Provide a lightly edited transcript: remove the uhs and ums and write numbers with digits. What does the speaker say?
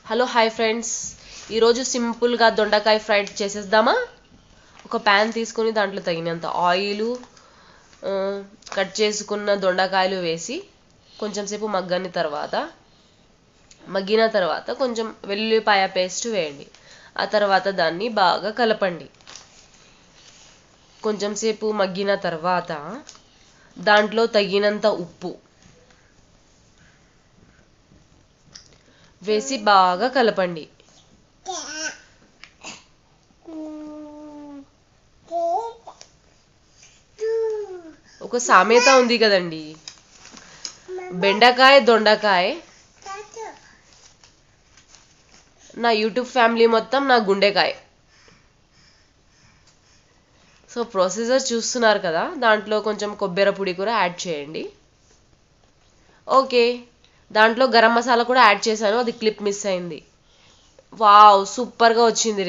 Hello hi friends, ఈరోజు సింపుల్గా దొండకాయ ఫ్రైడ్ చేసేద్దామా. ఒక ప్యాన్ తీసుకుని దాంట్లో తగినంత ఆయిల్, కట్ చేసుకున్న దొండకాయలు వేసి కొంచెం సేపు మగ్గిన తర్వాత కొంచెం వెల్లుల్లిపాయ పేస్ట్ వేయండి. ఆ తర్వాత దాన్ని బాగా కలపండి. కొంచెం సేపు మగ్గిన తర్వాత దాంట్లో తగినంత ఉప్పు వేసి బాగా కలపండి. ఒక సామెత ఉంది కదండి, బెండకాయ దొండకాయ నా యూట్యూబ్ ఫ్యామిలీ మొత్తం నా గుండెకాయ. సో ప్రొసీజర్ చూస్తున్నారు కదా, దాంట్లో కొంచెం కొబ్బరి పొడి కూడా యాడ్ చేయండి. ఓకే, దాంట్లో గరం మసాలా కూడా యాడ్ చేశాను, అది క్లిప్ మిస్ అయింది. వావ్, సూపర్గా వచ్చింది.